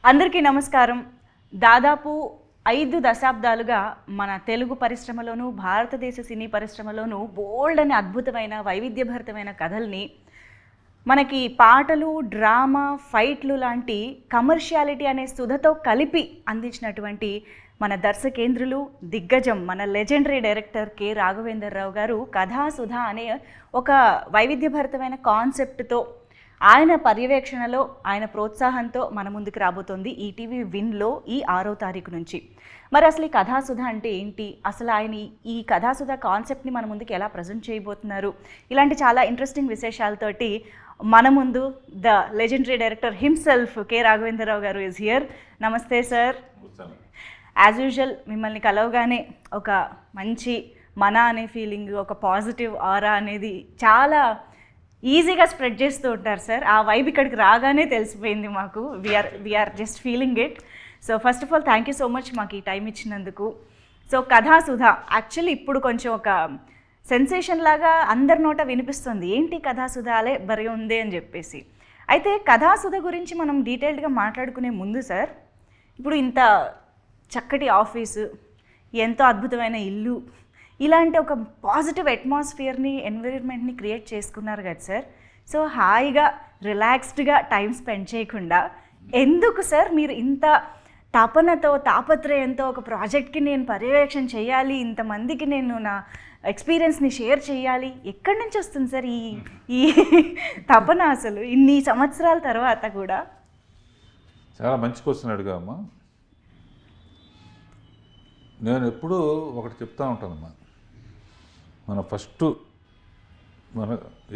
అందరికీ నమస్కారం. దాదాపు 5 దశాబ్దాలుగా మన తెలుగు పరిశ్రమలోను, భారతదేశ సినీ పరిశ్రమలోను బోల్డ్ అని అద్భుతమైన వైవిధ్యభరితమైన కథల్ని మనకి పాటలు, డ్రామా, ఫైట్లు లాంటి కమర్షియాలిటీ అనే సుధతో కలిపి అందించినటువంటి మన దర్శకేంద్రులు, దిగ్గజం, మన లెజెండరీ డైరెక్టర్ కె రాఘవేంద్రరావు గారు కథాసుధ అనే ఒక వైవిధ్యభరితమైన కాన్సెప్ట్తో ఆయన పర్యవేక్షణలో, ఆయన ప్రోత్సాహంతో మన ముందుకు రాబోతోంది ఈటీవీ విన్లో ఈ 6వ తారీఖు నుంచి. మరి అసలు ఈ కథాసుధ అంటే ఏంటి, అసలు ఆయన ఈ కథాసుధ కాన్సెప్ట్ని మన ముందుకు ఎలా ప్రజెంట్ చేయబోతున్నారు, ఇలాంటి చాలా ఇంట్రెస్టింగ్ విశేషాలతోటి మన ముందు the legendary director himself K Raghavendra Rao గారు ఈజ్ హియర్. నమస్తే సార్. యాజ్ యూజువల్ మిమ్మల్ని కలవగానే ఒక మంచి మన అనే ఫీలింగ్, ఒక పాజిటివ్ ఆరా అనేది చాలా ఈజీగా స్ప్రెడ్ చేస్తూ ఉంటారు సార్. ఆ వైబ్ ఇక్కడికి రాగానే తెలిసిపోయింది మాకు. We are just feeling it. So first of all thank you so much మాకు ఈ టైం ఇచ్చినందుకు. సో కథాసుధ యాక్చువల్లీ ఇప్పుడు కొంచెం ఒక సెన్సేషన్ లాగా అందరి నోట వినిపిస్తుంది, ఏంటి కథాసుధ అలే బరి ఉంది అని చెప్పేసి. అయితే కథాసుధ గురించి మనం డీటెయిల్డ్గా మాట్లాడుకునే ముందు సార్, ఇప్పుడు ఇంత చక్కటి ఆఫీసు, ఎంతో అద్భుతమైన ఇల్లు, ఇలాంటి ఒక పాజిటివ్ అట్మాస్ఫియర్ని, ఎన్విరాన్మెంట్ని క్రియేట్ చేసుకున్నారు కదా సార్. సో హాయిగా రిలాక్స్డ్గా టైం స్పెండ్ చేయకుండా ఎందుకు సార్ మీరు ఇంత తపనతో, తాపత్రయంతో ఒక ప్రాజెక్ట్కి నేను పర్యవేక్షణ చేయాలి, ఇంతమందికి నేను నా ఎక్స్పీరియన్స్ని షేర్ చేయాలి, ఎక్కడి నుంచి వస్తుంది సార్ ఈ తపన అసలు ఇన్ని సంవత్సరాల తర్వాత కూడా? చాలా మంచి క్వశ్చన్ అడిగామ్మా. నేను ఎప్పుడూ ఒకటి చెప్తా ఉంటానమ్మా, మన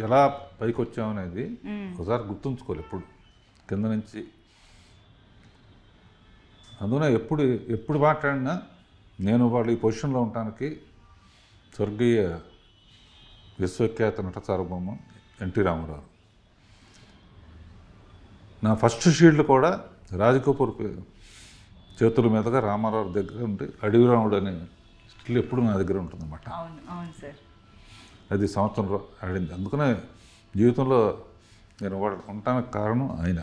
ఎలా పైకి వచ్చామనేది ఒకసారి గుర్తుంచుకోవాలి ఎప్పుడు, కింద నుంచి. అందుకనే ఎప్పుడు మాట్లాడినా నేను వాళ్ళు ఈ పొజిషన్లో ఉండటానికి స్వర్గీయ విశ్వఖ్యాత నట సార్వభౌమ ఎన్టీ రామారావు. నా ఫస్ట్ షీల్డ్ కూడా రాజకపూర్ చేతుల మీదుగా రామారావు దగ్గర ఉండి అడవి రాముడు అనే స్టిల్ ఎప్పుడు నా దగ్గర ఉంటుందన్నమాట. అది సంవత్సరంలో ఆడింది. అందుకనే జీవితంలో నేను ఉండటానికి కారణం ఆయన.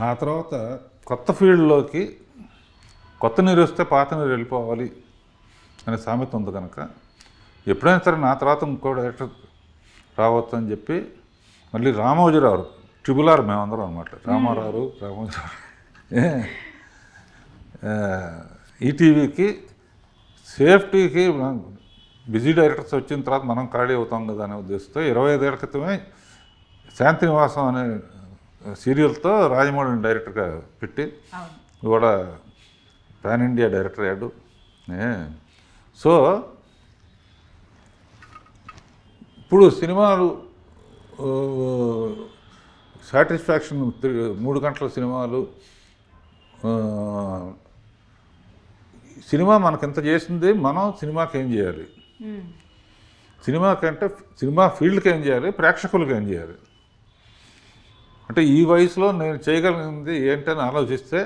ఆ తర్వాత కొత్త ఫీల్డ్లోకి కొత్త నీరు వస్తే పాత నీరు వెళ్ళిపోవాలి అనే సామెత ఉంది కనుక ఎప్పుడైనా సరే నా తర్వాత ఇంకో డైరెక్టర్ రావచ్చు అని చెప్పి మళ్ళీ రామోజీరావు ట్రిబుల్ R మేమందరం అనమాట. రామారావు, ఈటీవీకి సేఫ్టీకి బిజీ డైరెక్టర్స్ వచ్చిన తర్వాత మనం ఖాళీ అవుతాం కదా అనే ఉద్దేశంతో 25 ఏళ్ల క్రితమే శాంతినివాసం అనే సీరియల్తో రాజమౌళిని డైరెక్టర్గా పెట్టి కూడా పాన్ ఇండియా డైరెక్టర్ అయ్యాడు. సో ఇప్పుడు సినిమాలు సాటిస్ఫాక్షన్ 3 గంటల సినిమాలు, సినిమా మనకింత చేసింది, మనం సినిమాకి ఏం చేయాలి, సినిమాకంటే సినిమా ఫీల్డ్కి ఏం చేయాలి, ప్రేక్షకులకు ఏం చేయాలి అంటే ఈ వయసులో నేను చేయగలిగింది ఏంటని ఆలోచిస్తే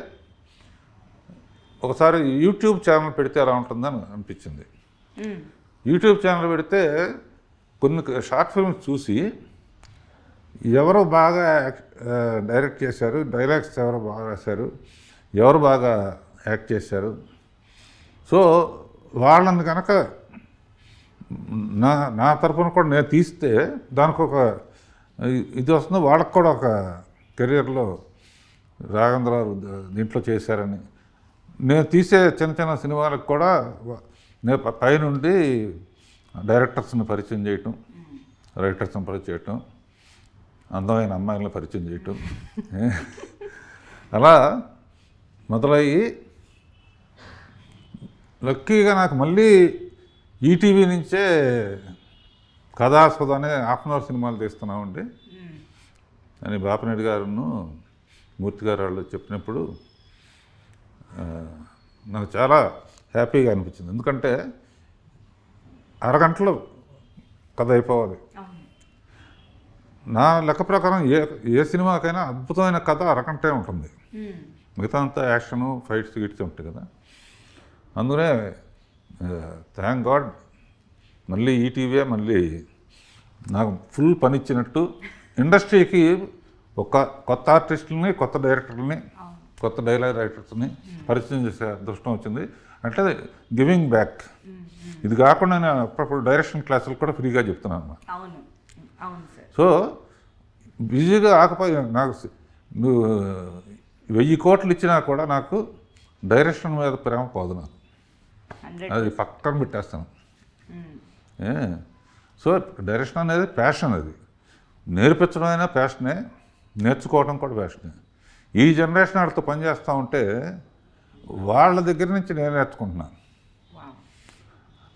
ఒకసారి యూట్యూబ్ ఛానల్ పెడితే ఎలా ఉంటుందని అనిపించింది. యూట్యూబ్ ఛానల్ పెడితే కొన్ని షార్ట్ ఫిల్మ్స్ చూసి ఎవరు బాగా డైరెక్ట్ చేశారు, డైలాగ్స్ ఎవరు బాగా రాశారు, ఎవరు బాగా యాక్ట్ చేశారు, సో వాళ్ళని కనుక నా తరఫున కూడా నేను తీస్తే దానికి ఒక ఇది వస్తుంది, వాళ్ళకు కూడా ఒక కెరియర్లో రాఘవేంద్రరావు దీంట్లో చేశారని. నేను తీసే చిన్న చిన్న సినిమాలకు కూడా నేను పైనుండి డైరెక్టర్స్ని పరిచయం చేయటం, రైటర్స్ని పరిచయం చేయటం, అందమైన అమ్మాయిలను పరిచయం చేయటం, అలా మొదలయ్యి లక్కీగా నాకు మళ్ళీ ఈటీవీ నుంచే కథాసుధ అనే హాఫ్-అన్-అవర్ సినిమాలు తీస్తున్నామండి అని బాపిరెడ్డి గారును మూర్తి గారు వాళ్ళు చెప్పినప్పుడు నాకు చాలా హ్యాపీగా అనిపించింది. ఎందుకంటే అరగంటలో కథ అయిపోవాలి. నా లెక్క ప్రకారం ఏ సినిమాకైనా అద్భుతమైన కథ అరగంటే ఉంటుంది, మిగతా అంతా యాక్షను, ఫైట్స్ గిట్స్ ఉంటాయి కదా. అందుకనే థ్యాంక్ గాడ్ మళ్ళీ ఈటీవీ మళ్ళీ నాకు ఫుల్ పని ఇచ్చినట్టు ఇండస్ట్రీకి ఒక కొత్త ఆర్టిస్టులని, కొత్త డైరెక్టర్లని కొత్త డైలాగ్ రైటర్స్ని పరిచయం చేసే అదృష్టం వచ్చింది. అంటే గివింగ్ బ్యాక్. ఇది కాకుండా నేను అప్పుడప్పుడు డైరెక్షన్ క్లాసులు కూడా ఫ్రీగా చెప్తున్నాను. సో బిజీగా ఆకపోయి నాకు నువ్వు 1000 కోట్లు ఇచ్చినా కూడా నాకు డైరెక్షన్ మీద ప్రేమ పోదు. నాకు అది పక్కన పెట్టేస్తాను. సో డైరెక్షన్ అనేది ప్యాషన్. అది నేర్పించడం అయినా ప్యాషనే, నేర్చుకోవడం కూడా ప్యాషనే. ఈ జనరేషన్ వాళ్ళతో పనిచేస్తూ ఉంటే వాళ్ళ దగ్గర నుంచి నేను నేర్చుకుంటున్నాను.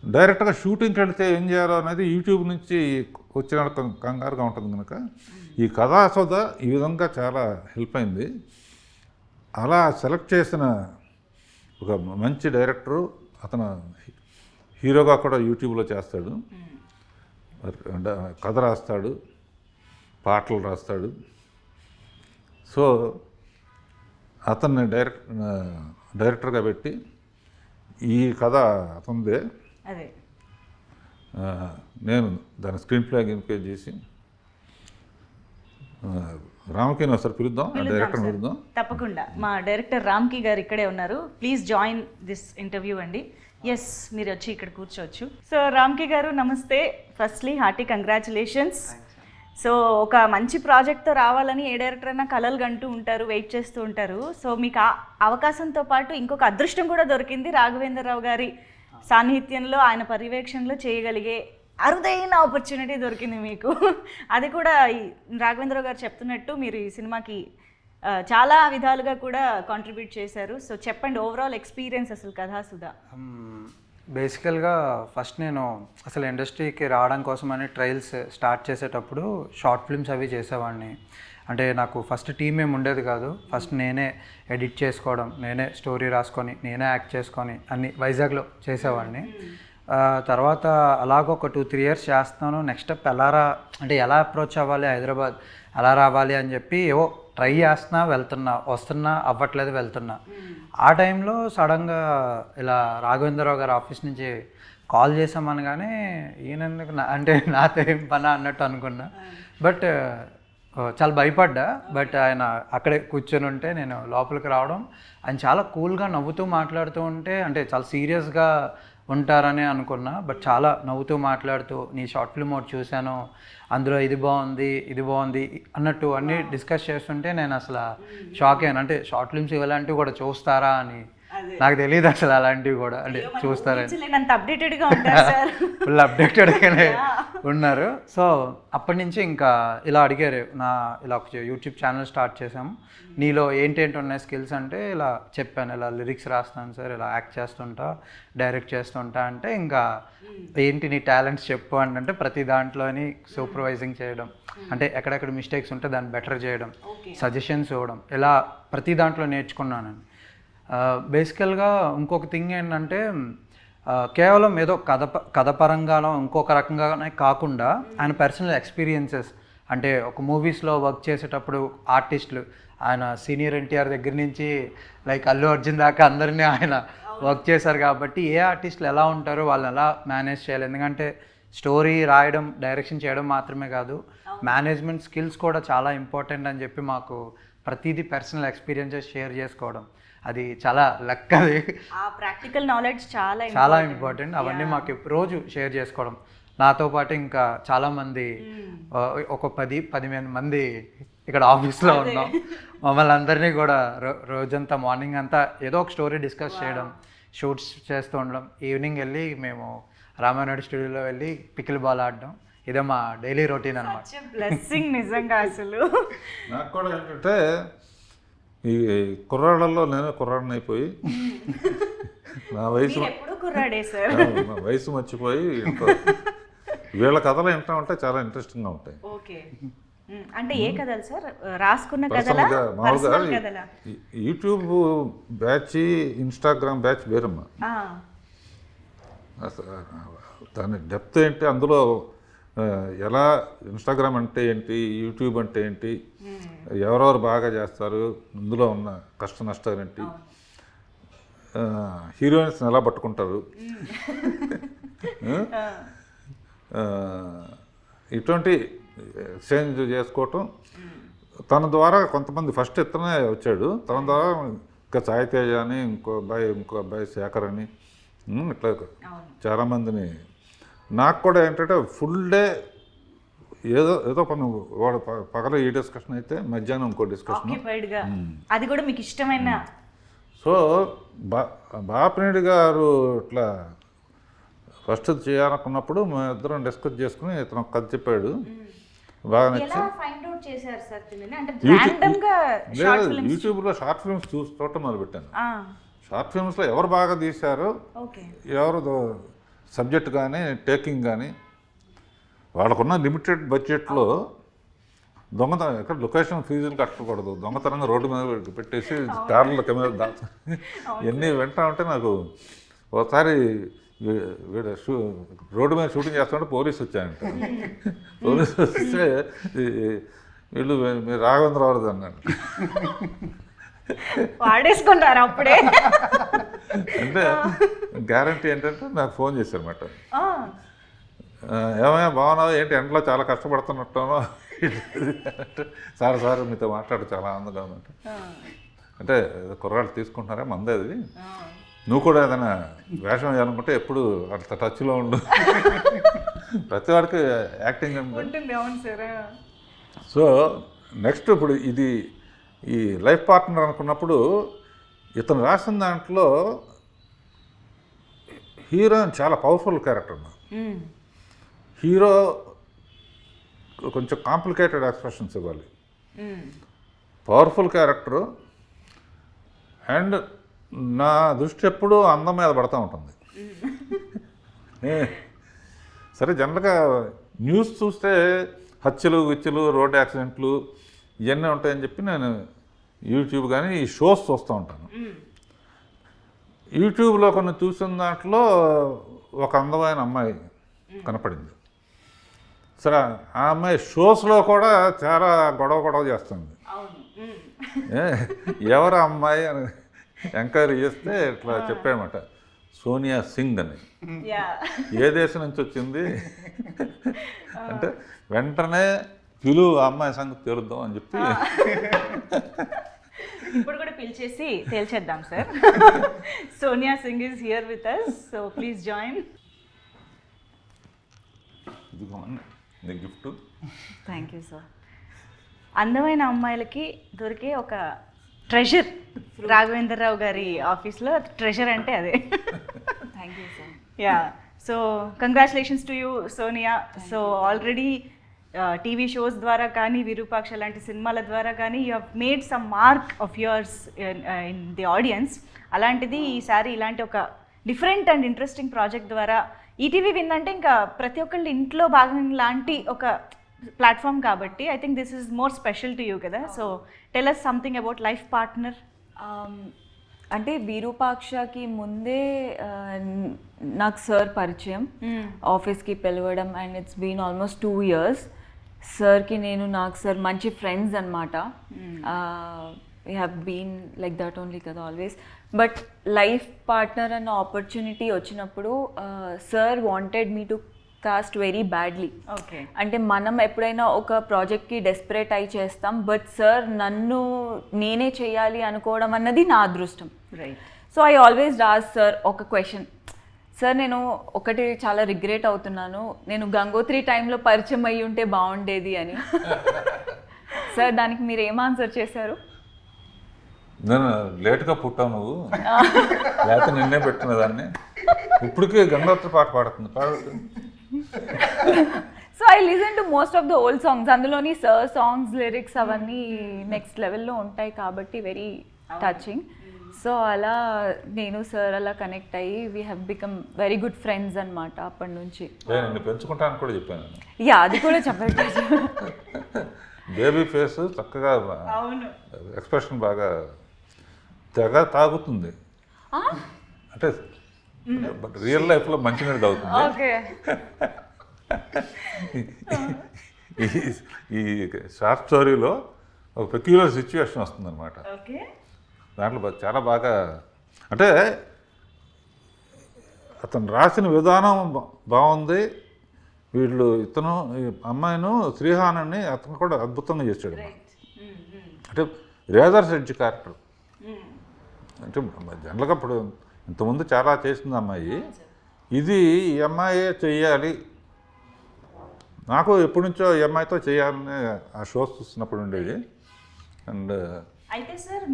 డైరెక్ట్గా షూటింగ్కి వెళితే ఏం చేయాలో అనేది యూట్యూబ్ నుంచి వచ్చిన కంగారుగా ఉంటుంది కనుక ఈ కథాసోద ఈ విధంగా చాలా హెల్ప్ అయింది. అలా సెలెక్ట్ చేసిన ఒక మంచి డైరెక్టరు, అతను హీరోగా కూడా యూట్యూబ్లో చేస్తాడు, కథ రాస్తాడు, పాటలు రాస్తాడు. సో అతన్ని డైరెక్టర్గా పెట్టి ఈ కథ అతనిదే, నేను దాని స్క్రీన్ ప్లే గిన్పే చేసి రామ్కి ఒకసారి పిలుద్దాం, డైరెక్టర్ పిలుద్దాం. తప్పకుండా మా డైరెక్టర్ రామ్కి గారు ఇక్కడే ఉన్నారు. ప్లీజ్ జాయిన్ దిస్ ఇంటర్వ్యూ అండి. ఎస్, మీరు వచ్చి ఇక్కడ కూర్చోవచ్చు. సో రామ్కి గారు నమస్తే. Firstly hearty congratulations. సో ఒక మంచి ప్రాజెక్ట్తో రావాలని ఏ డైరెక్టర్ అయినా కలలు కంటూ ఉంటారు, వెయిట్ చేస్తూ ఉంటారు. సో మీకు ఆ అవకాశంతో పాటు ఇంకొక అదృష్టం కూడా దొరికింది. రాఘవేంద్రరావు గారి సాన్నిహిత్యంలో, ఆయన పర్యవేక్షణలో చేయగలిగే అరుదైన ఆపర్చునిటీ దొరికింది మీకు. అది కూడా రాఘవేంద్రరావు గారు చెప్తున్నట్టు మీరు ఈ సినిమాకి చాలా విధాలుగా కూడా కాంట్రిబ్యూట్ చేశారు. సో చెప్పండి, ఓవరాల్ ఎక్స్పీరియన్స్ అసలు కథాసుధ. బేసికల్గా ఫస్ట్ నేను అసలు ఇండస్ట్రీకి రావడం కోసమని ట్రయల్స్ స్టార్ట్ చేసేటప్పుడు షార్ట్ ఫిల్మ్స్ అవి చేసేవాడిని. అంటే నాకు ఫస్ట్ టీం ఏమి ఉండేది కాదు. ఫస్ట్ నేనే ఎడిట్ చేసుకోవడం, నేనే స్టోరీ రాసుకొని, నేనే యాక్ట్ చేసుకొని అన్ని వైజాగ్లో చేసేవాడిని. తర్వాత అలాగ ఒక 2-3 ఇయర్స్ చేస్తున్నాను. నెక్స్ట్ స్టెప్ ఎలా అప్రోచ్ అవ్వాలి, హైదరాబాద్ ఎలా రావాలి అని చెప్పి ఏవో ట్రై చేస్తున్నా, వస్తున్నా, అవ్వట్లేదు, వెళ్తున్నా. ఆ టైంలో సడన్గా ఇలా రాఘవేంద్రరావు గారి ఆఫీస్ నుంచి కాల్ చేసామనగానే ఈయనెందుకు అంటే నాతో ఏం పని అన్నట్టు అనుకున్నా. బట్ చాలా భయపడ్డా. బట్ ఆయన అక్కడే కూర్చొని ఉంటే నేను లోపలికి రావడం, ఆయన చాలా కూల్గా నవ్వుతూ మాట్లాడుతూ ఉంటే, అంటే చాలా సీరియస్గా ఉంటారని అనుకున్నా. బట్ చాలా నవ్వుతూ మాట్లాడుతూ, నీ షార్ట్ ఫిల్మ్ ఒకటి చూశాను, అందులో ఇది బాగుంది అన్నట్టు అన్నీ డిస్కస్ చేస్తుంటే నేను అసలు షాక్ అయ్యాను. అంటే షార్ట్ ఫిల్మ్స్ ఇలాంటివి కూడా చూస్తారా అని నాకు తెలియదు అసలు, అలాంటివి కూడా అంటే చూస్తారని. ఫుల్ అప్డేటెడ్గానే ఉన్నారు. సో అప్పటి నుంచి ఇంకా ఇలా అడిగారు, ఇలా ఒక యూట్యూబ్ ఛానల్ స్టార్ట్ చేసాము, నీలో ఏంటేంటి ఉన్నాయి స్కిల్స్ అంటే ఇలా చెప్పాను, ఇలా లిరిక్స్ రాస్తాను సార్, ఇలా యాక్ట్ చేస్తుంటా, డైరెక్ట్ చేస్తుంటా అంటే, ఇంకా ఏంటి నీ టాలెంట్స్ చెప్పు అంటే ప్రతి దాంట్లోని సూపర్వైజింగ్ చేయడం, అంటే ఎక్కడెక్కడ మిస్టేక్స్ ఉంటే దాన్ని బెటర్ చేయడం, సజెషన్స్ ఇవ్వడం, ఇలా ప్రతి దాంట్లో నేర్చుకున్నాను. బేసికల్గా ఇంకొక థింగ్ ఏంటంటే, కేవలం ఏదో కథ పరంగానో ఇంకొక రకంగానే కాకుండా ఆయన పర్సనల్ ఎక్స్పీరియన్సెస్, అంటే ఒక మూవీస్లో వర్క్ చేసేటప్పుడు ఆర్టిస్టులు, ఆయన సీనియర్ ఎన్టీఆర్ దగ్గర నుంచి లైక్ అల్లు అర్జున్ దాకా అందరినీ ఆయన వర్క్ చేశారు కాబట్టి ఏ ఆర్టిస్టులు ఎలా ఉంటారో వాళ్ళని ఎలా మేనేజ్ చేయాలి. ఎందుకంటే స్టోరీ రాయడం, డైరెక్షన్ చేయడం మాత్రమే కాదు, మేనేజ్మెంట్ స్కిల్స్ కూడా చాలా ఇంపార్టెంట్ అని చెప్పి మాకు ప్రతిదీ పర్సనల్ ఎక్స్పీరియన్సెస్ షేర్ చేసుకోవడం, అది చాలా లక్కది. ప్రాక్టికల్ నాలెడ్జ్ చాలా ఇంపార్టెంట్. అవన్నీ మాకు రోజు షేర్ చేసుకోవడం. నాతో పాటు ఇంకా చాలామంది, ఒక 10-15 మంది ఇక్కడ ఆఫీస్లో ఉన్నాం. మమ్మల్ని అందరినీ కూడా రోజంతా మార్నింగ్ అంతా ఏదో ఒక స్టోరీ డిస్కస్ చేయడం, షూట్స్ చేస్తూ ఉండడం, ఈవినింగ్ వెళ్ళి మేము రామానాయుడు స్టూడియోలో వెళ్ళి పికిల్ బాల్ ఆడడం, ఇదే మా డైలీ రొటీన్ అన్నమాట. బ్లెస్సింగ్ నిజంగా. అసలు నాకు కూడా ఏంటంటే ఈ కుర్రాళ్ళల్లో నేను కుర్రాడిని అయిపోయి నా వయసు మర్చిపోయి వీళ్ళ కథలు వింటా ఉంటే చాలా ఇంట్రెస్టింగ్గా ఉంటాయి. ఓకే, అంటే ఏ కథలు సార్? రాసుకున్న కథలా, మామూలుగా యూట్యూబ్ బ్యాచ్, ఇన్స్టాగ్రామ్ బ్యాచ్ వేరమ్మా. దాని డెప్త్ ఏంటి, అందులో ఎలా ఇన్స్టాగ్రామ్ అంటే ఏంటి, యూట్యూబ్ అంటే ఏంటి, ఎవరెవరు బాగా చేస్తారు, ఇందులో ఉన్న కష్ట నష్టాలు ఏంటి, హీరోయిన్స్ ఎలా పట్టుకుంటారు, ఇటువంటి ఎక్స్చేంజ్ చేసుకోవటం, తన ద్వారా కొంతమంది ఫస్ట్ ఇతనే వచ్చాడు, తన ద్వారా ఇంకా సాయి తేజ అని ఇంకో అబ్బాయి శేఖర్ అని ఇట్లా చాలామందిని. నాకు కూడా ఏంటంటే ఫుల్ డే ఏదో పని, వాడు పగల ఈ డిస్కషన్ అయితే మధ్యాహ్నం ఇంకో డిస్కషన్, అది కూడా మీకు ఇష్టమైన. సో బాపినేడు గారు ఇట్లా ఫస్ట్ చేయాలనుకున్నప్పుడు మేము ఇద్దరం డిస్కస్ చేసుకుని ఇతను ఒక కథ చెప్పాడు, బాగా నచ్చి యూట్యూబ్లో షార్ట్ ఫిల్మ్స్ చూడటం మొదలుపెట్టాను. షార్ట్ ఫిల్మ్స్లో ఎవరు బాగా తీశారో, ఎవరు సబ్జెక్ట్ కానీ టేకింగ్ కానీ, వాళ్ళకున్న లిమిటెడ్ బడ్జెట్లో దొంగతనం ఎక్కడ లొకేషన్ ఫీజులు కట్టకూడదు, దొంగతనంగా రోడ్డు మీద పెట్టేసి కార్ల కెమెరా దాచు ఇవన్నీ వింటా ఉంటే నాకు ఒకసారి రోడ్డు మీద షూటింగ్ చేస్తుంటే పోలీసు వచ్చాయంట. పోలీసు వస్తే వీళ్ళు మీరు రాఘవేంద్రరావు అన్నాడు. వాడేసుకుంటారు అప్పుడే. అంటే గ్యారంటీ ఏంటంటే నాకు ఫోన్ చేశారన్నమాట, ఏమైనా బాగున్నావు ఏంటి ఎండలో చాలా కష్టపడుతున్నట్టునో, సార్ మీతో మాట్లాడు చాలా ఆనందంగా ఉందంట. అంటే కుర్రాళ్ళు తీసుకుంటున్నారా మందే అది, నువ్వు కూడా ఏదైనా వేషం వేయాలనుకుంటే ఎప్పుడు అంత టచ్లో ఉండు, ప్రతి వాడికి యాక్టింగ్ ఉంటుంది. సో నెక్స్ట్ ఇప్పుడు ఇది ఈ లైఫ్ పార్ట్నర్ అనుకున్నప్పుడు ఇతను రాసిన దాంట్లో హీరోయిన్ చాలా పవర్ఫుల్ క్యారెక్టర్ అన్న. హీరో కొంచెం కాంప్లికేటెడ్ ఎక్స్ప్రెషన్స్ ఇవ్వాలి, పవర్ఫుల్ క్యారెక్టరు. అండ్ నా దృష్టి ఎప్పుడు అందం మీద పడుతూ ఉంటుంది. సరే జనరల్గా న్యూస్ చూస్తే హత్యలు గిచ్చలు రోడ్ యాక్సిడెంట్లు ఇవన్నీ ఉంటాయని చెప్పి నేను యూట్యూబ్ కానీ ఈ షోస్ చూస్తూ ఉంటాను. యూట్యూబ్లో కొన్ని చూసిన దాంట్లో ఒక అందమైన అమ్మాయి కనపడింది. సరే ఆ అమ్మాయి షోస్లో కూడా చాలా గొడవ చేస్తుంది. ఎవరు అమ్మాయి అని ఎంక్వైరీ చేస్తే ఇట్లా చెప్పామట, సోనియా సింగ్ అని. ఏ దేశం నుంచి వచ్చింది అంటే వెంటనే పిలువు ఆ అమ్మాయి సంగతి తేలుద్దాం అని చెప్పి ఇప్పుడు కూడా పిలిచేసి తేల్చేద్దాం sir. Sonia Singh is here with us, so please join. Gift. Thank you sir. అందమైన అమ్మాయిలకి దొరికే ఒక ట్రెజర్ రాఘవేంద్రరావు గారి ఆఫీస్లో, ట్రెజర్ అంటే అదే. Thank you sir. Yeah, so congratulations to you Sonia. So already TV shows ద్వారా కానీ విరూపాక్ష లాంటి సినిమాల ద్వారా కానీ you have made some mark of yours in the audience. అలాంటిది ఈసారి ఇలాంటి ఒక డిఫరెంట్ అండ్ ఇంట్రెస్టింగ్ ప్రాజెక్ట్ ద్వారా ఈటీవీ విన్ అంటే ఇంకా ప్రతి ఒక్కళ్ళ ఇంట్లో భాగం లాంటి ఒక ప్లాట్ఫామ్ కాబట్టి I think this is more special to you కదా. So tell us something about life partner. అంటే విరూపాక్షకి ముందే నాకు సార్ పరిచయం, ఆఫీస్కి పిలవడం, and it's been almost 2 years. సార్కి నాకు సార్ మంచి ఫ్రెండ్స్ అనమాట. We have been like that only కదా ఆల్వేస్. బట్ లైఫ్ పార్ట్నర్ అన్న ఆపర్చునిటీ వచ్చినప్పుడు sir wanted me to cast very badly. Okay, అంటే మనం ఎప్పుడైనా ఒక ప్రాజెక్ట్కి డెస్పరేట్ అయి చేస్తాం, బట్ సార్ నన్ను నేనే చేయాలి అనుకోవడం అన్నది నా అదృష్టం. Right. So I always ask sir ఒక క్వశ్చన్, సార్ నేను ఒకటి చాలా రిగ్రెట్ అవుతున్నాను, నేను గంగోత్రి టైంలో పరిచయం అయ్యి ఉంటే బాగుండేది అని. సార్ దానికి మీరు ఏం ఆన్సర్ చేశారు? నేను లేట్గా పుట్టావు నువ్వు, లేకపోతే నిన్నే పెట్టిన దాన్ని. ఇప్పటికే గంగోత్రి పాట పాడుతుంది. So I listen to most of the old songs, అందులోని సార్ సాంగ్స్ లిరిక్స్ అవన్నీ నెక్స్ట్ లెవెల్లో ఉంటాయి కాబట్టి వెరీ టచింగ్. సో అలా నేను సార్ అలా కనెక్ట్ అయ్యి we have become very good friends అనమాట అప్పటి నుంచి. నేను పెంచుకుంటాను కూడా చెప్పాను. యా, అది కూడా చెప్పండి. బేబీ ఫేస్ చక్కగా, ఎక్స్ప్రెషన్ బాగా తెగ తాగుతుంది. అంటే బట్ రియల్ లైఫ్లో మంచినీళ్ళు తాగుతుంది. ఓకే. ఈ షార్ట్ స్టోరీలో ఒక పెక్యులర్ సిచ్యువేషన్ వస్తుంది అనమాట. ఓకే, దాంట్లో చాలా బాగా, అంటే అతను రాసిన విధానం బాగుంది. ఇతను ఈ అమ్మాయిను శ్రీహానాన్ని అతను కూడా అద్భుతంగా చేశాడు. అంటే రేజర్స్ ఎడ్జ్ క్యారెక్టర్. అంటే జనరల్గా ఇప్పుడు ఇంతకుముందు చాలా చేసింది అమ్మాయి, ఇది ఈ అమ్మాయే చెయ్యాలి, నాకు ఎప్పటి నుంచో ఈ అమ్మాయితో చేయాలని ఆ షోస్ చూస్తున్నప్పుడు ఉండేది. అండ్ అయితే సార్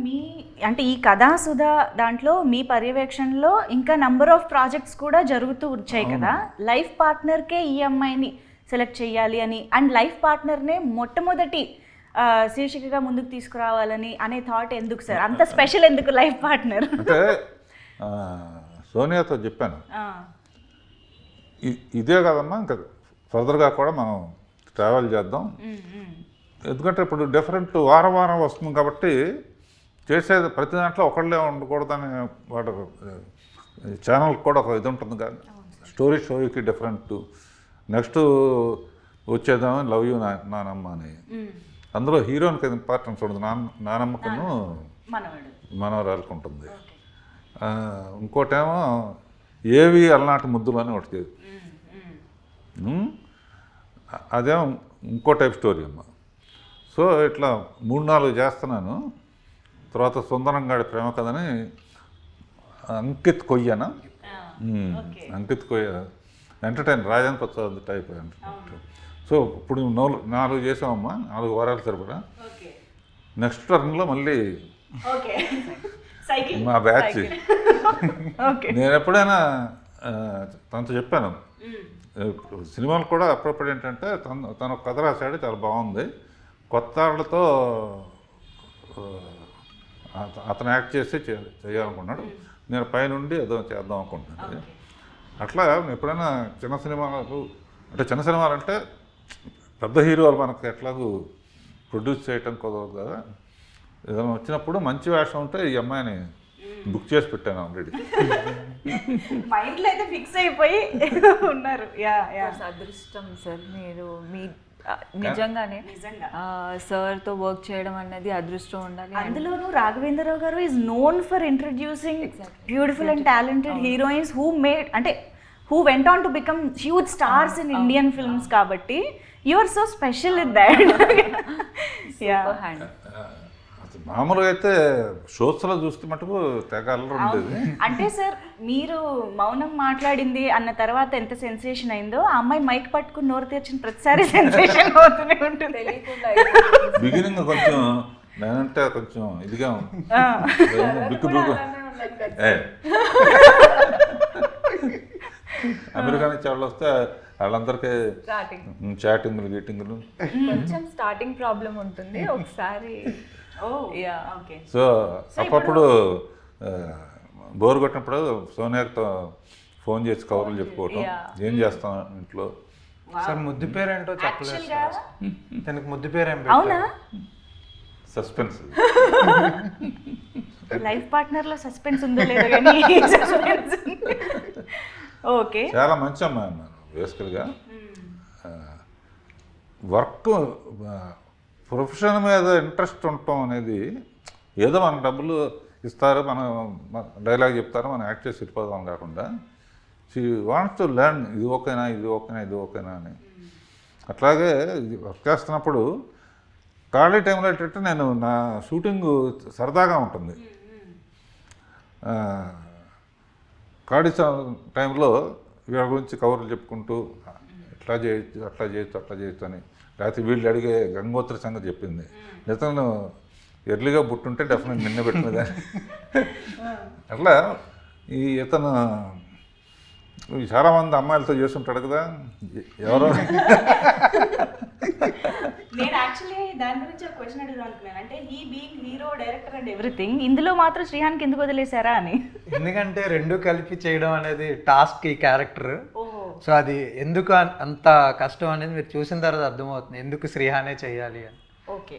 అంటే ఈ కథాసుధా దాంట్లో మీ పర్యవేక్షణలో ఇంకా నంబర్ ఆఫ్ ప్రాజెక్ట్స్ కూడా జరుగుతూ వచ్చాయి కదా, లైఫ్ పార్ట్నర్కే ఈ అమ్మాయిని సెలెక్ట్ చేయాలి అని, అండ్ లైఫ్ పార్ట్నర్నే మొట్టమొదటి శీర్షికగా ముందుకు తీసుకురావాలని అనే థాట్ ఎందుకు సార్? అంత స్పెషల్ ఎందుకు లైఫ్ పార్ట్నర్? అంటే సోనియాతో చెప్పాను, ఇదే కదమ్మా ఇంకా ఫర్దర్గా కూడా మనం ట్రావెల్ చేద్దాం, ఎందుకంటే ఇప్పుడు డిఫరెంట్ వారం వారం వస్తుంది కాబట్టి చేసేది ప్రతి దాంట్లో ఒకళ్ళే ఉండకూడదని వాడు ఛానల్కి కూడా ఒక ఇది ఉంటుంది కదా, స్టోరీకి డిఫరెంట్. నెక్స్ట్ వచ్చేద్దామని లవ్ యూ నానమ్మ అని, అందులో హీరోయిన్కి ఇంపార్టెన్స్ ఉంటుంది, నానమ్మకును మనవరాలకు ఉంటుంది. ఇంకోటేమో ఏవి అలనాటి ముద్దులు అని ఒకటి, అదేమో ఇంకో టైప్ స్టోరీ అమ్మ. సో ఇట్లా 3-4 చేస్తున్నాను. తర్వాత సుందరంగాడి ప్రేమ కథని అంకిత్ కొయ్యన, అంకిత్ కొయ్య entertain Rajan Prasad type entertain. So ఇప్పుడు 4 చేసామమ్మా, 4 వారాలు సరిపడా. నెక్స్ట్ టర్న్లో మళ్ళీ మా బ్యాచ్. నేను ఎప్పుడైనా తనతో చెప్పాను, సినిమాలు కూడా అప్పుడప్పుడు ఏంటంటే తను కథ రాశాడు, చాలా బాగుంది, కొత్త వాళ్ళతో అతను యాక్ట్ చేసి చేయాలనుకున్నాడు, నేను పైనుండి ఏదో చేద్దాం అనుకుంటున్నాను. అట్లా ఎప్పుడైనా చిన్న సినిమాలు అంటే పెద్ద హీరోలు మనకు ఎట్లాగూ ప్రొడ్యూస్ చేయటం కుదరదు కదా, ఏదైనా వచ్చినప్పుడు మంచి వేషం ఉంటే ఈ అమ్మాయిని బుక్ చేసి పెట్టాను ఆల్రెడీ. మైండ్లో అయితే ఫిక్స్ అయిపోయి ఉన్నారు. అదృష్టం సార్, మీరు మీ నిజంగానే సార్తో వర్క్ చేయడం అనేది అదృష్టం ఉండాలి. అందులోనూ రాఘవేంద్రరావు గారు is known for introducing beautiful and talented heroines who went on to become huge stars in Indian films కాబట్టి you are so special with that. మామూలుగా అయితే షోస్లో చూస్తే మటుకు తెగ అల్లరి ఉండేది. అంటే సార్ మీరు మౌనం మాట్లాడింది అన్న తర్వాత ఎంత సెన్సేషన్ అయిందో, ఆ అమ్మాయి మైక్ పట్టుకుని నోరు తెరిచిన ప్రతిసారి సెన్సేషన్ అవుతూనే ఉంటుంది. బిగినింగ్ కొంచెం నేనంటే కొంచెం ఇదిగా బిక్కు అమెరికా నుంచి వాళ్ళు వస్తే వాళ్ళందరికీ చాటింగ్లు గీటింగ్లు కొంచెం స్టార్టింగ్ ప్రాబ్లం ఉంటుంది ఒకసారి. సో అప్పుడు బోర్ కొట్టినప్పుడు సోనియాతో ఫోన్ చేసి కవర్లు చెప్పుకోవటం, ఏం చేస్తాం ఇంట్లో. సార్ ముద్దు పేరు ఏంటో చెప్పలేదు సార్, తనకి ముద్దు పేరు ఏం సస్పెన్స్. లైఫ్ పార్ట్నర్లో సస్పెన్స్ ఉందో లేదో కానీ ఓకే. చాలా మంచి అమ్మాయి అన్నాను బేసికల్గా. వర్క్ ప్రొఫెషన్ మీద ఇంట్రెస్ట్ ఉండటం అనేది, ఏదో మనకు డబ్బులు ఇస్తారు, మనం డైలాగ్ చెప్తారు, మనం యాక్ట్ చేసి వెళ్ళిపోదాం కాకుండా షీ వాంట్స్ టు లెర్న్, ఇది ఓకేనా ఇది ఓకేనా ఇది ఓకేనా అని. అట్లాగే వర్క్ చేస్తున్నప్పుడు ఖాళీ టైంలో ఏంటంటే నేను నా షూటింగ్ సరదాగా ఉంటుంది, ఖాళీ టైంలో వీళ్ళ గురించి కవర్లు చెప్పుకుంటూ ఇట్లా చేయొచ్చు అట్లా చేయొచ్చు అట్లా చేయొచ్చు అని, లేకపోతే వీళ్ళు అడిగే గంగోత్రి సంగతి చెప్పింది, ఇతను ఎర్లీగా పుట్టుంటే డెఫినెట్ నిన్న పెట్టిన కానీ అట్లా ఇతను చాలామంది అమ్మాయిలతో చేస్తుంటాడు కదా ఎవరో. నేను యాక్చువల్లీ దాని గురించి ఒక క్వశ్చన్ అడుగుదాం అనుకున్నాను, అంటే ఈ being hero director and everything, ఇందులో మాత్రం శ్రీహాన్కి ఎందుకు వదిలేశారా అని. ఎందుకంటే 2 కలిపి చేయడం అనేది టాస్క్ ఈ క్యారెక్టర్. సో అది ఎందుకు అంత కష్టం అనేది మీరు చూసిన తర్వాత అర్థమవుతుంది, ఎందుకు శ్రీహానే చేయాలి అని. ఓకే,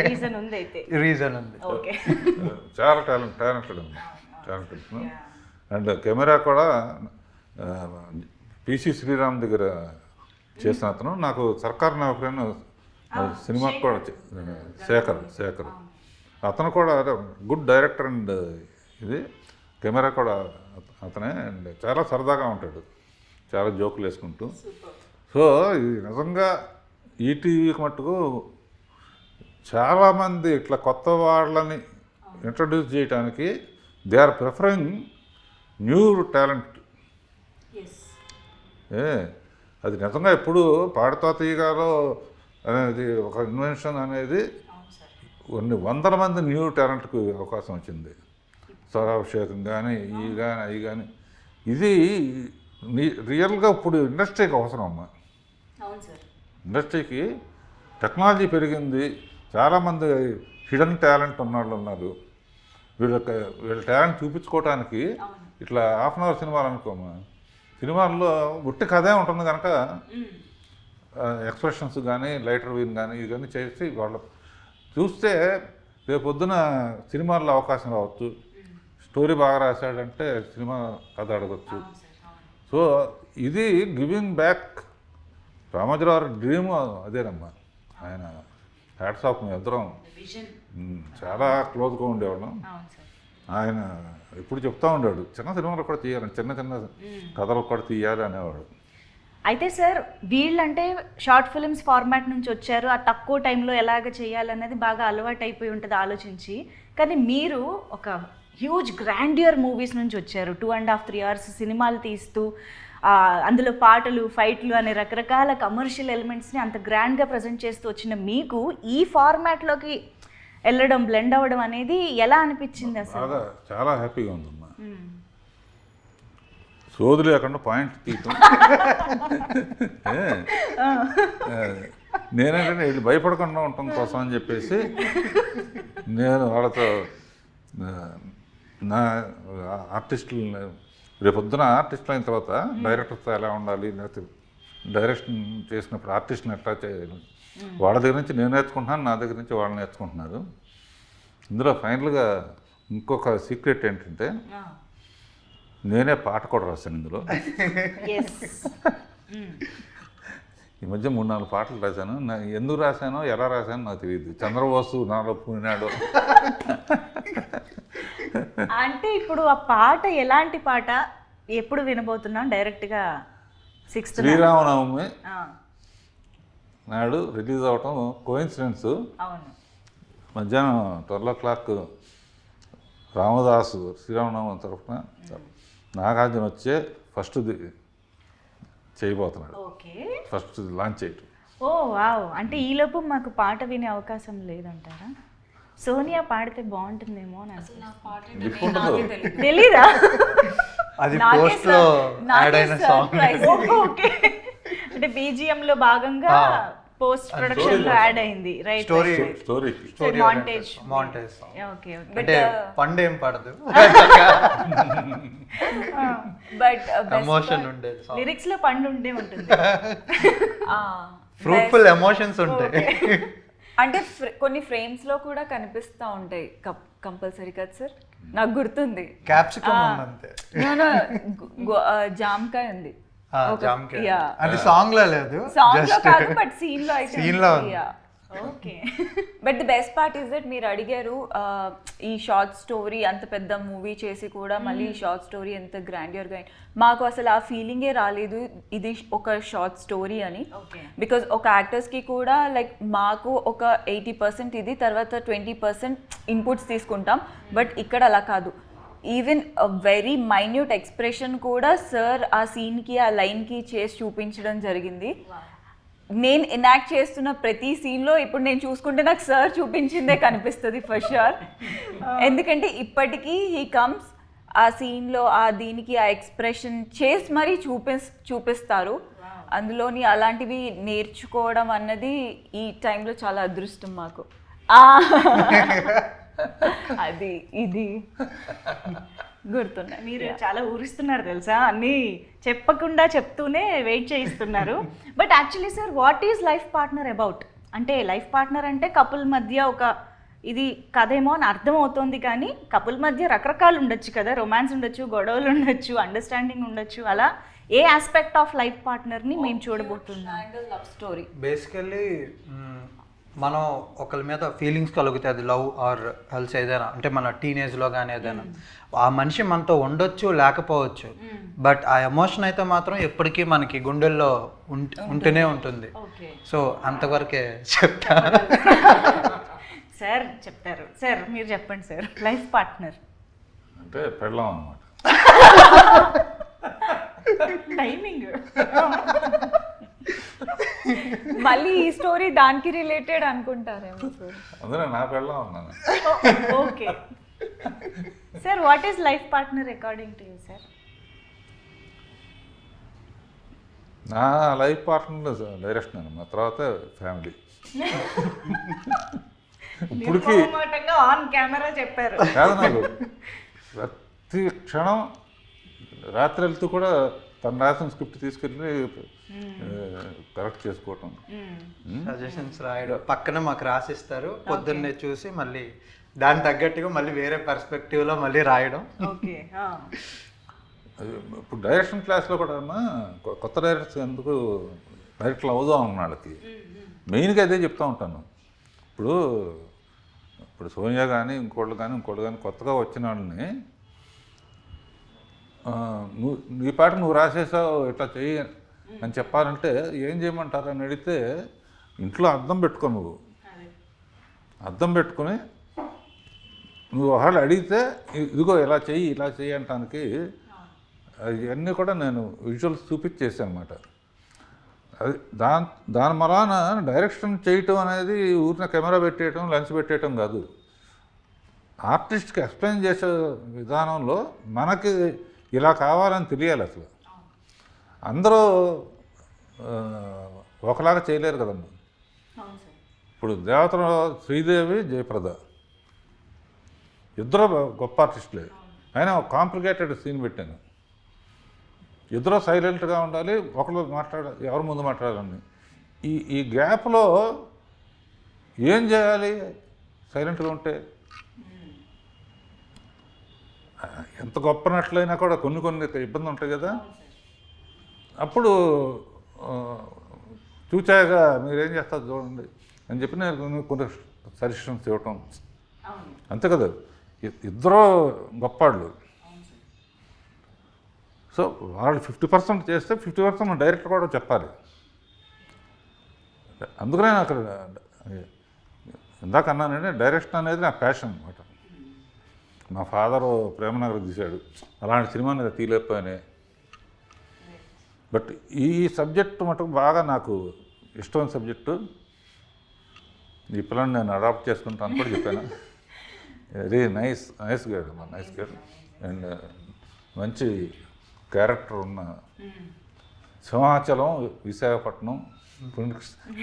రీజన్ ఉంది అయితే. రీజన్ ఉంది. ఓకే, చాలా టాలెంటెడ్ అండ్ కెమెరా కూడా పిసి శ్రీరామ్ దగ్గర చేసిన అతను, నాకు సర్కార్ నౌకరైన సినిమాకి కూడా శేఖర్ అతను కూడా గుడ్ డైరెక్టర్ అండ్ ఇది కెమెరా కూడా అతనే, అండ్ చాలా సరదాగా ఉంటాడు, చాలా జోకులు వేసుకుంటూ. సో ఇది నిజంగా ఈటీవీకి మట్టుకు చాలామంది ఇట్లా కొత్త వాళ్ళని ఇంట్రడ్యూస్ చేయడానికి they are preferring new talent. అది నిజంగా ఎప్పుడు పాడుతా తీయగాలో అనేది ఒక ఇన్వెన్షన్ అనేది కొన్ని వందల మంది న్యూ టాలెంట్కి అవకాశం వచ్చింది. స్వరాభిషేకం కానీ అవి కానీ ఇది రియల్గా ఇప్పుడు ఇండస్ట్రీకి అవసరం అమ్మా. ఇండస్ట్రీకి టెక్నాలజీ పెరిగింది, చాలామంది హిడెన్ టాలెంట్ ఉన్నవాళ్ళు ఉన్నారు. వీళ్ళ టాలెంట్ చూపించుకోవడానికి ఇట్లా హాఫ్ అన్ అవర్ సినిమాలు అనుకోమా, సినిమాల్లో ఉట్టి కథే ఉంటుంది కనుక ఎక్స్ప్రెషన్స్ కానీ లైటర్ వీన్ కానీ ఇవి కానీ చేసి వాళ్ళు చూస్తే రేపు పొద్దున సినిమాల్లో అవకాశం రావచ్చు. స్టోరీ బాగా రాశాడంటే సినిమా కథ అడగచ్చు. సో ఇది గివింగ్ బ్యాక్. రామోజీరావు డ్రీమ్ అదేనమ్మా. ఆయన హ్యాట్స్ ఆఫ్ మీ ఇద్దరం చాలా క్లోజ్గా ఉండేవాళ్ళం. ఆయన ఎప్పుడు చెప్తా ఉండాడు చిన్న సినిమాలు కూడా తీయాలని, చిన్న చిన్న కథలు కూడా తీయాలి అనేవాడు. అయితే సార్ వీళ్ళంటే షార్ట్ ఫిల్మ్స్ ఫార్మాట్ నుంచి వచ్చారు, ఆ తక్కువ టైంలో ఎలాగ చేయాలనేది బాగా అలవాటు అయిపోయి ఉంటుంది ఆలోచించి. కానీ మీరు ఒక హ్యూజ్ గ్రాండియర్ మూవీస్ నుంచి వచ్చారు. 2.5-3 hours సినిమాలు తీస్తూ అందులో పాటలు, ఫైట్లు అనే రకరకాల కమర్షియల్ ఎలిమెంట్స్ని అంత గ్రాండ్గా ప్రజెంట్ చేస్తూ వచ్చిన మీకు ఈ ఫార్మాట్లోకి వెళ్ళడం, బ్లెండ్ అవ్వడం అనేది ఎలా అనిపించింది అసలు? చాలా హ్యాపీగా ఉందమ్మా. సోది లేకుండా పాయింట్ తీయటం. నేనేంటంటే వీళ్ళు భయపడకుండా ఉండటం కోసం అని చెప్పేసి నేను వాళ్ళతో నా ఆర్టిస్టులు రేపొద్దున ఆర్టిస్టులు అయిన తర్వాత డైరెక్టర్తో ఎలా ఉండాలి, లేకపోతే డైరెక్షన్ చేసినప్పుడు ఆర్టిస్ట్ని ఎట్లా చేయాలి, వాళ్ళ దగ్గర నుంచి నేను నేర్చుకుంటున్నాను, నా దగ్గర నుంచి వాళ్ళు నేర్చుకుంటున్నారు. ఇందులో ఫైనల్గా ఇంకొక సీక్రెట్ ఏంటంటే నేనే పాట కూడా రాశాను ఇందులో. ఈ మధ్య 3-4 పాటలు రాశాను. ఎందుకు రాశానో ఎలా రాశానో నాకు తెలియదు. చంద్రబోసు నాలో పూనాడు. అంటే ఇప్పుడు ఆ పాట ఎలాంటి పాట, ఎప్పుడు వినబోతున్నాం? డైరెక్ట్గా 6th శ్రీరామనవమి నాడు రిలీజ్ అవటం కోయిన్సిడెన్స్. అవును, మధ్యాహ్నం 12 o'clock రామదాసు శ్రీరామనవమి తరఫున నాగార్జున వచ్చే ఫస్ట్ చేయబోతున్నాడు. ఓకే, ఫస్ట్ లాంచ్ చేయటం. ఓ వావ్. అంటే ఈలోపు మాకు పాట వినే అవకాశం లేదంటారా? సోనియా పాడితే బాగుంటుందేమో అని తెలీదా? అది పోస్ట్లో యాడ్ అయిన సాంగ్. ఓకే, అంటే BGM లో భాగంగా పోస్ట్ ప్రొడక్షన్ లో యాడ్ అయింది, రైట్? Story montage. ఓకే, అంటే పండు ఏం పడదు, బట్ ఎమోషన్ ఉండేది. లిరిక్స్ లో పండు ఉండే ఉంటుంది, ఫ్రూట్ఫుల్ ఎమోషన్స్ ఉంటాయి. అంటే కొన్ని ఫ్రేమ్స్ లో కూడా కనిపిస్తూ ఉంటాయి కంపల్సరీ కదా సార్? నాకు గుర్తుంది క్యాప్సికమ్ అంతే, జామకాయ ఉంది. అది సాంగ్ లో లేదు, సాంగ్ లో కాదు బట్ సీన్ లో అయితే సీన్ లో. Okay, but the best part is that మీరు అడిగారు ఈ షార్ట్ స్టోరీ అంత పెద్ద మూవీ చేసి కూడా మళ్ళీ ఈ షార్ట్ స్టోరీ ఎంత గ్రాండియర్గా. మాకు అసలు ఆ ఫీలింగే రాలేదు ఇది ఒక షార్ట్ స్టోరీ అని. బికాజ్ ఒక యాక్టర్స్కి కూడా లైక్ మాకు ఒక 80% ఇది, తర్వాత 20% ఇన్పుట్స్ తీసుకుంటాం. బట్ ఇక్కడ అలా కాదు. ఈవెన్ వెరీ మైన్యూట్ ఎక్స్ప్రెషన్ కూడా సార్ ఆ సీన్కి ఆ లైన్కి చేసి చూపించడం జరిగింది. నేను ఎనాక్ట్ చేస్తున్న ప్రతి సీన్లో ఇప్పుడు నేను చూసుకుంటే నాకు సార్ చూపించిందే కనిపిస్తుంది ఫర్ ష్యూర్. ఎందుకంటే ఇప్పటికీ హీ కమ్స్ ఆ సీన్లో ఆ దీనికి ఆ ఎక్స్ప్రెషన్ చేసి మరీ చూపిస్తారు. అందులోని అలాంటివి నేర్చుకోవడం అన్నది ఈ టైంలో చాలా అదృష్టం మాకు. అది ఇది గుర్తున్నాయి. మీరు చాలా ఊరిస్తున్నారు తెలుసా, అన్నీ చెప్పకుండా చెప్తూనే వెయిట్ చేయిస్తున్నారు. But actually sir, what is life partner about? అంటే లైఫ్ పార్ట్నర్ అంటే కపుల్ మధ్య ఒక ఇది కథేమో అని అర్థం అవుతుంది, కానీ కపుల్ మధ్య రకరకాలు ఉండొచ్చు కదా, రొమాన్స్ ఉండొచ్చు, గొడవలు ఉండొచ్చు, అండర్స్టాండింగ్ ఉండొచ్చు. అలా ఏ ఆస్పెక్ట్ ఆఫ్ లైఫ్ పార్ట్నర్ని మేము చూడబోతున్నాం? Love story. బేసికల్లీ మనం ఒకరి మీద ఫీలింగ్స్ కలుగుతాయి, అది లవ్ ఆర్ హెల్స్ ఏదైనా, అంటే మన టీనేజ్లో కానీ ఏదైనా. ఆ మనిషి మనతో ఉండొచ్చు లేకపోవచ్చు, బట్ ఆ ఎమోషన్ అయితే మాత్రం ఎప్పటికీ మనకి గుండెల్లో ఉంటూనే ఉంటుంది. సో అంతవరకే చెప్తా. సార్ చెప్తారు. సార్ మీరు చెప్పండి సార్. లైఫ్ పార్ట్నర్ అంటే పెళ్ళాం అన్నమాట. టైమింగ్. మళ్ళీ ఈ స్టోరీ దానికి రిలేటెడ్ అనుకుంటారేమో సార్. అందులో నా పెళ్ళాం ఉన్నాను. Okay sir, what is life partner according to you sir? నా లైఫ్ పార్ట్నర్ డైరెక్షన్ అన్నమాట, తర్వాత ఫ్యామిలీ. ఇప్పటికి ఆన్ కెమెరా చెప్పారు. కాదు, నాకు ప్రతి క్షణం రాత్రి వెళ్తూ కూడా తను రాసిన స్క్రిప్ట్ తీసుకెళ్ళి కరెక్ట్ చేసుకోవటం, సజెషన్స్ రాయడం, పక్కన మాకు రాసిస్తారు, పొద్దున్నే చూసి మళ్ళీ దాని తగ్గట్టుగా మళ్ళీ వేరే పర్స్పెక్టివ్లో మళ్ళీ రాయడం. ఓకే. ఇప్పుడు డైరెక్షన్ క్లాస్లో కూడా కొత్త డైరెక్టర్స్ ఎందుకు డైరెక్టర్లు అవుదాం అన్న వాళ్ళకి మెయిన్గా అదే చెప్తూ ఉంటాను. ఇప్పుడు సోనియా కానీ ఇంకోళ్ళు కానీ కొత్తగా వచ్చిన వాళ్ళని నీ పాట నువ్వు రాసేసావు ఇట్లా చెయ్యి అని చెప్పాలంటే ఏం చేయమంటారు అని అడిగితే ఇంట్లో అద్దం పెట్టుకో, నువ్వు అద్దం పెట్టుకొని నువ్వు ఒకళ్ళు అడిగితే ఇదిగో ఇలా చెయ్యి అంటానికి అవన్నీ కూడా నేను విజువల్స్ చూపించేసాను అనమాట. అది దాని మలాన డైరెక్షన్ చేయటం అనేది ఊరిన కెమెరా పెట్టేయటం, లెన్స్ పెట్టేయటం కాదు. ఆర్టిస్ట్కి ఎక్స్ప్లెయిన్ చేసే విధానంలో మనకి ఇలా కావాలని తెలియాలి. అసలు అందరూ ఒకలాగా చేయలేరు కదండి. ఇప్పుడు దేవతలో శ్రీదేవి, జయప్రద ఇద్దరు గొప్ప ఆర్టిస్టులే, అయినా ఒక కాంప్లికేటెడ్ సీన్ పెట్టాను. ఇద్దరు సైలెంట్గా ఉండాలి, ఒకరు ఎవరి ముందు మాట్లాడాలని. ఈ గ్యాప్లో ఏం చేయాలి? సైలెంట్గా ఉంటే ఎంత గొప్ప నట్లయినా కూడా కొన్ని ఇబ్బంది ఉంటాయి కదా. అప్పుడు చూచాగా మీరేం చేస్తారు చూడండి అని చెప్పి నేను కొన్ని సజెషన్స్ ఇవ్వటం, అంతే కదా. ఇద్దరు గొప్పవాళ్ళు. సో వాళ్ళు 50% చేస్తే 50% డైరెక్టర్ కూడా చెప్పాలి. అందుకనే నాకు ఇందాక అన్నానంటే డైరెక్షన్ అనేది నా ప్యాషన్ అనమాట. మా ఫాదరు ప్రేమనగర్ తీశాడు, అలాంటి సినిమాని తీయలేకపోయానే. బట్ ఈ సబ్జెక్టు మటుకు బాగా నాకు ఇష్టమైన సబ్జెక్టు. ఈ పిల్లని నేను అడాప్ట్ చేసుకుంటాను కూడా చెప్పాను. వెరీ నైస్ గైడ్ అండ్ మంచి క్యారెక్టర్ ఉన్న సింహాచలం, విశాఖపట్నం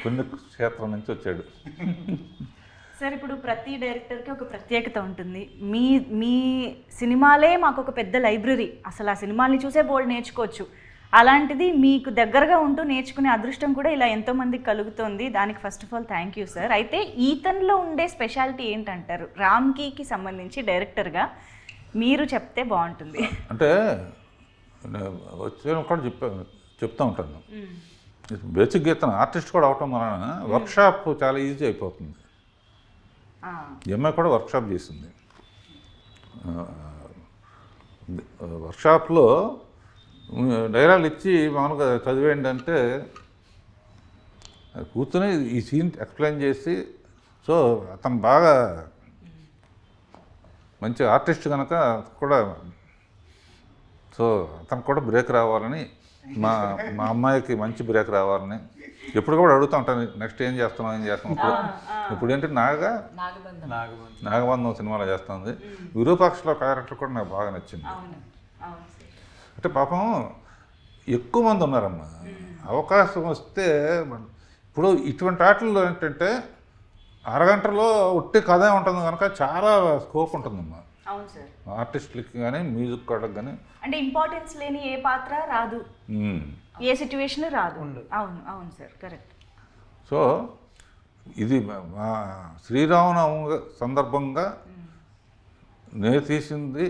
పుణ్యక్షేత్రం నుంచి వచ్చాడు. సార్, ఇప్పుడు ప్రతి డైరెక్టర్కి ఒక ప్రత్యేకత ఉంటుంది. మీ సినిమాలే మాకు ఒక పెద్ద లైబ్రరీ. అసలు ఆ సినిమాల్ని చూసే బోల్డ్ నేర్చుకోవచ్చు. అలాంటిది మీకు దగ్గరగా ఉంటూ నేర్చుకునే అదృష్టం కూడా ఇలా ఎంతోమందికి కలుగుతుంది. దానికి first of all thank you sir. అయితే ఈతన్లో ఉండే స్పెషాలిటీ ఏంటంటారు? రామ్కీకి సంబంధించి డైరెక్టర్గా మీరు చెప్తే బాగుంటుంది. అంటే వచ్చే కూడా చెప్తూ ఉంటాను. బేసిక్ గీతను ఆర్టిస్ట్ కూడా అవటం వలన వర్క్షాప్ చాలా ఈజీ అయిపోతుంది. అమ్మాయి కూడా వర్క్షాప్ చేసింది. వర్క్షాప్లో డైలాగులు ఇచ్చి మామూలుగా చదివేయండి అంటే కూర్చొని ఈ సీన్ ఎక్స్ప్లెయిన్ చేసి, సో అతను బాగా మంచి ఆర్టిస్ట్ కనుక కూడా, సో అతనికి కూడా బ్రేక్ రావాలని, మా అమ్మాయికి మంచి బ్రేక్ రావాలని ఎప్పుడు కూడా అడుగుతూ ఉంటాను. నెక్స్ట్ ఏం చేస్తున్నాం. ఇప్పుడు ఏంటి నాగబంధం సినిమాలో చేస్తుంది. విరూపాక్షలో క్యారెక్టర్ కూడా నాకు బాగా నచ్చింది. అంటే పాపం ఎక్కువ మంది ఉన్నారమ్మా. అవకాశం వస్తే ఇప్పుడు ఇటువంటి ఆటల్లో ఏంటంటే అరగంటలో ఒట్టి కథే ఉంటుంది కనుక చాలా స్కోప్ ఉంటుందమ్మా ఆర్టిస్టులకి కానీ మ్యూజిక్ వాళ్ళకి కానీ. అంటే ఇంపార్టెన్స్ లేని ఏ పాత్ర రాదు, ఏ సిచ్యువేషన్ రాదు. అవును సార్, కరెక్ట్. సో ఇది మా శ్రీరామనవమి సందర్భంగా నేను తీసింది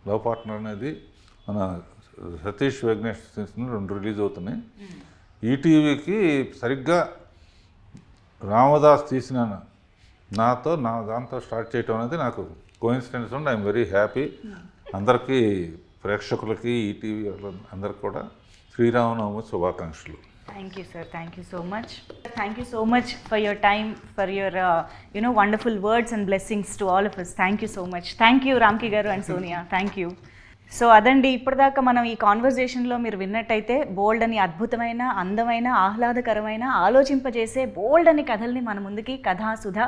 లవ్ పార్ట్నర్ అనేది. మన సతీష్ వెంకటేష్ తీసిన 2 రిలీజ్ అవుతున్నాయి. ఈటీవీకి సరిగ్గా రామదాస్ తీసిన దాంతో స్టార్ట్ చేయటం అనేది నాకు కోఇన్సిడెన్స్ ఉంది. I'm very happy. అందరికీ ప్రేక్షకులకి ఈటీవీ అందరికి కూడా శ్రీరామనవమి శుభాకాంక్షలు. Thank you, sir. Thank you so much. Thank you so much for your time, for your wonderful words and blessings to all of us. Thank you so much. Thank you, Ramki garu and Sonia. Thank you. So అదండి, ఇప్పటిదాకా మనం ఈ కాన్వర్జేషన్లో మీరు విన్నట్టయితే బోల్డ్ అని అద్భుతమైన, అందమైన, ఆహ్లాదకరమైన, ఆలోచింపజేసే బోల్డ్ అని కథల్ని మన ముందుకి కథాసుధ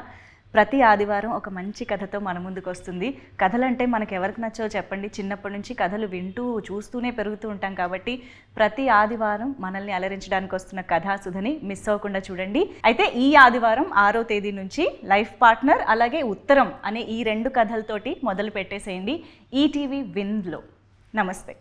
ప్రతి ఆదివారం ఒక మంచి కథతో మన ముందుకు వస్తుంది. కథలంటే మనకు ఎవరికి నచ్చో చెప్పండి, చిన్నప్పటి నుంచి కథలు వింటూ చూస్తూనే పెరుగుతూ ఉంటాం కాబట్టి ప్రతి ఆదివారం మనల్ని అలరించడానికి వస్తున్న కథాసుధని మిస్ అవ్వకుండా చూడండి. అయితే ఈ ఆదివారం 6వ తేదీ నుంచి లైఫ్ పార్ట్నర్ అలాగే ఉత్తరం అనే ఈ 2 కథలతోటి మొదలు పెట్టేసేయండి ఈటీవీ విన్లో. నమస్తే.